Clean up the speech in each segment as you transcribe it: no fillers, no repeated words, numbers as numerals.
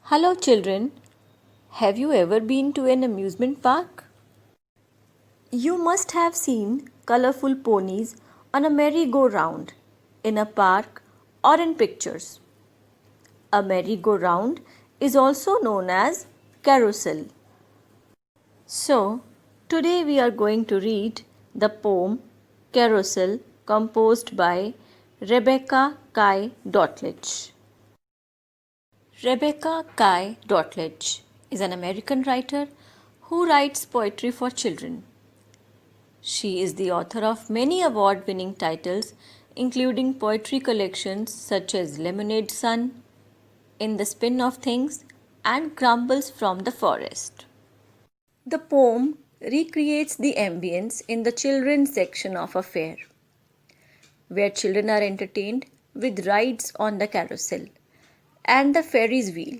Hello, children. Have you ever been to an amusement park? You must have seen colorful ponies on a merry-go-round in a park or in pictures. A merry-go-round is also known as carousel. So, today we are going to read the poem Carousel composed by Rebecca Kai Dotlich. Rebecca Kai Dotlich is an American writer who writes poetry for children. She is the author of many award winning titles, including poetry collections such as Lemonade Sun, In the Spin of Things, and Grumbles from the Forest. The poem recreates the ambience in the children's section of a fair, where children are entertained with rides on the carousel and the Ferris wheel,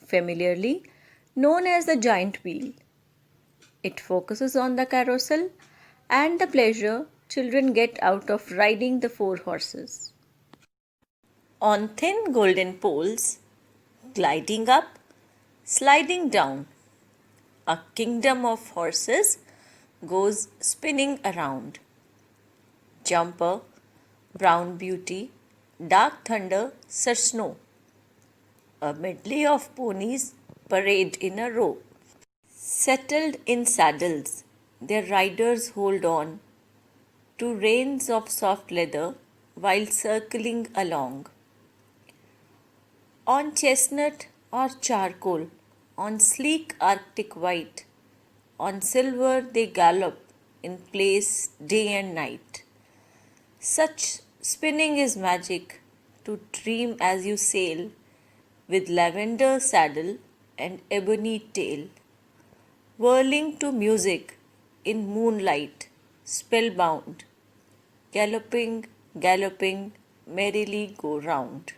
familiarly known as the giant wheel. It focuses on the carousel and the pleasure children get out of riding the four horses. On thin golden poles, gliding up, sliding down, a kingdom of horses goes spinning around. Jumper, Brown Beauty, Dark Thunder, Sir Snow. A medley of ponies parade in a row. Settled in saddles, their riders hold on to reins of soft leather while circling along. On chestnut or charcoal, on sleek Arctic white, on silver they gallop in place day and night. Such spinning is magic to dream as you sail with lavender saddle and ebony tail, whirling to music in moonlight, spellbound, galloping, galloping, merrily go round.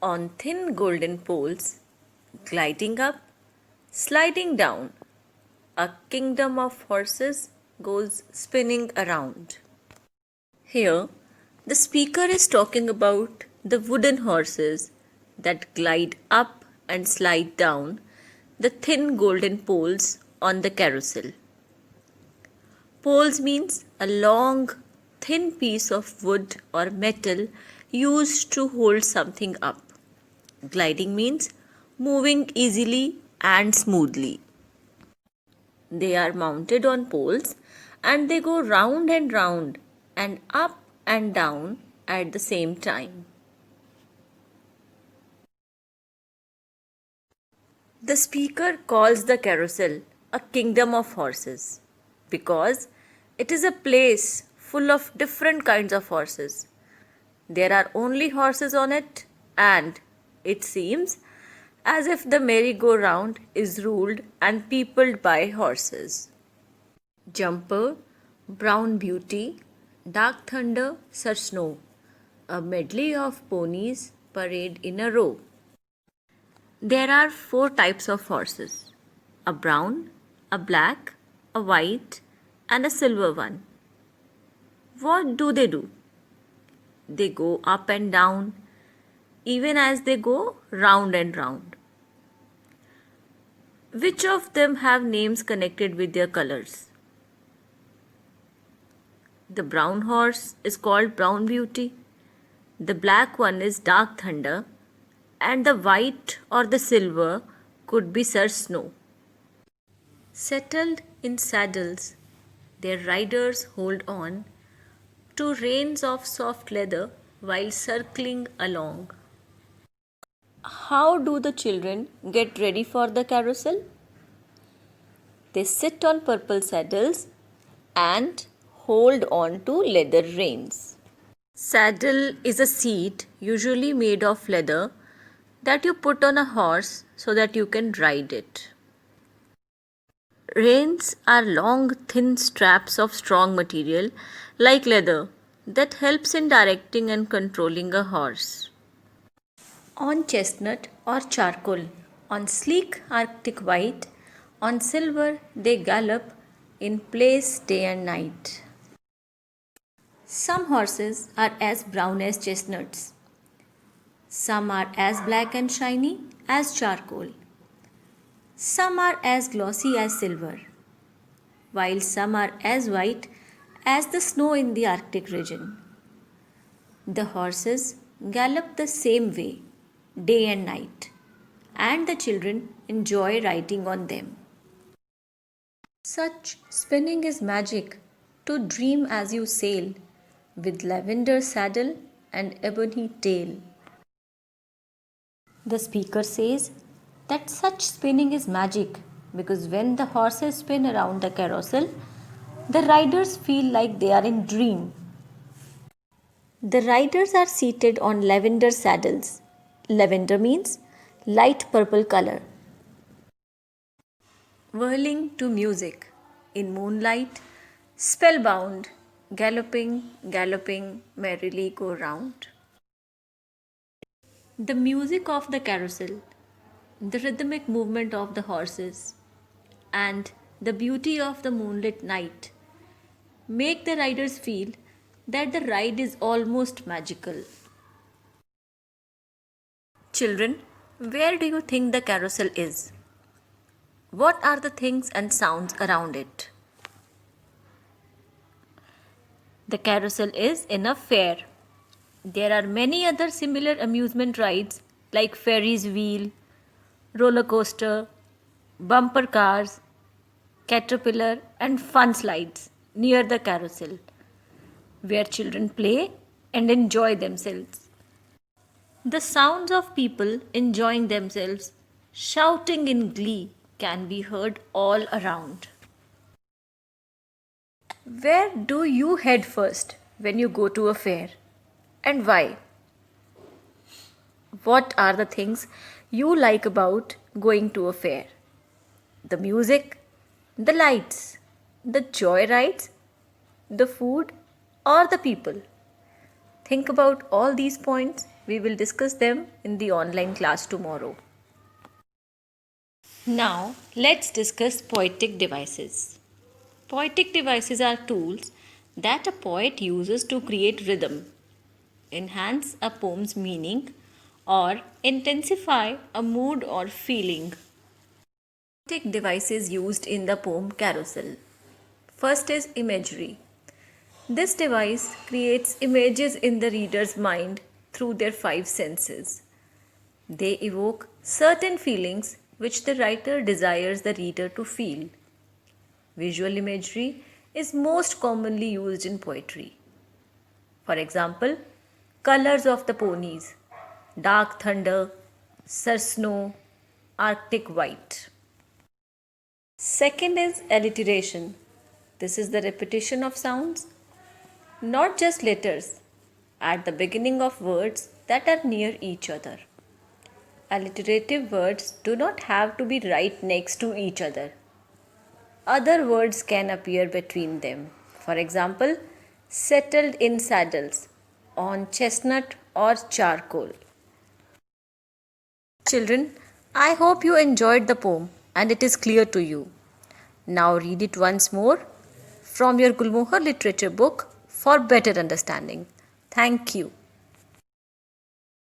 On thin golden poles, gliding up, sliding down, a kingdom of horses goes spinning around. Here, the speaker is talking about the wooden horses that glide up and slide down the thin golden poles on the carousel. Poles means a long, thin piece of wood or metal used to hold something up. Gliding means moving easily and smoothly. They are mounted on poles and they go round and up and down at the same time. The speaker calls the carousel a kingdom of horses because it is a place full of different kinds of horses. There are only horses on it, and it seems as if the merry-go-round is ruled and peopled by horses. Jumper, Brown Beauty, Dark Thunder, Sir Snow. A medley of ponies parade in a row. There are four types of horses: a brown, a black, a white, and a silver one. What do? They go up and down, even as they go round and round. Which of them have names connected with their colors? The brown horse is called Brown Beauty, the black one is Dark Thunder, and the white or the silver could be Sir Snow. Settled in saddles, their riders hold on to reins of soft leather while circling along. How do the children get ready for the carousel? They sit on purple saddles and hold on to leather reins. Saddle is a seat usually made of leather that you put on a horse so that you can ride it. Reins are long, thin straps of strong material like leather that helps in directing and controlling a horse. On chestnut or charcoal, on sleek Arctic white, on silver they gallop in place day and night. Some horses are as brown as chestnuts. Some are as black and shiny as charcoal. Some are as glossy as silver, while some are as white as the snow in the Arctic region. The horses gallop the same way, day and night, and the children enjoy riding on them. Such spinning is magic to dream as you sail, with lavender saddle and ebony tail. The speaker says that such spinning is magic because when the horses spin around the carousel, the riders feel like they are in dream. The riders are seated on lavender saddles. Lavender means light purple color. Whirling to music in moonlight, spellbound, galloping, galloping, merrily go round. The music of the carousel, the rhythmic movement of the horses, and the beauty of the moonlit night make the riders feel that the ride is almost magical. Children, where do you think the carousel is? What are the things and sounds around it? The carousel is in a fair. There are many other similar amusement rides like Ferris wheel, roller coaster, bumper cars, caterpillar, and fun slides near the carousel where children play and enjoy themselves. The sounds of people enjoying themselves, shouting in glee, can be heard all around. Where do you head first when you go to a fair? And why? What are the things you like about going to a fair? The music, the lights, the joy rides, the food, or the people? Think about all these points. We will discuss them in the online class tomorrow. Now, let's discuss poetic devices. Poetic devices are tools that a poet uses to create rhythm, enhance a poem's meaning, or intensify a mood or feeling. Poetic devices used in the poem Carousel. First is imagery. This device creates images in the reader's mind through their five senses. They evoke certain feelings which the writer desires the reader to feel. Visual imagery is most commonly used in poetry. For example, colors of the ponies, dark thunder, Sir Snow, Arctic white. Second is alliteration. This is the repetition of sounds, not just letters, at the beginning of words that are near each other. Alliterative words do not have to be right next to each other. Other words can appear between them. For example, settled in saddles, on chestnut or charcoal. Children, I hope you enjoyed the poem and it is clear to you. Now read it once more from your Gulmohar literature book for better understanding. Thank you.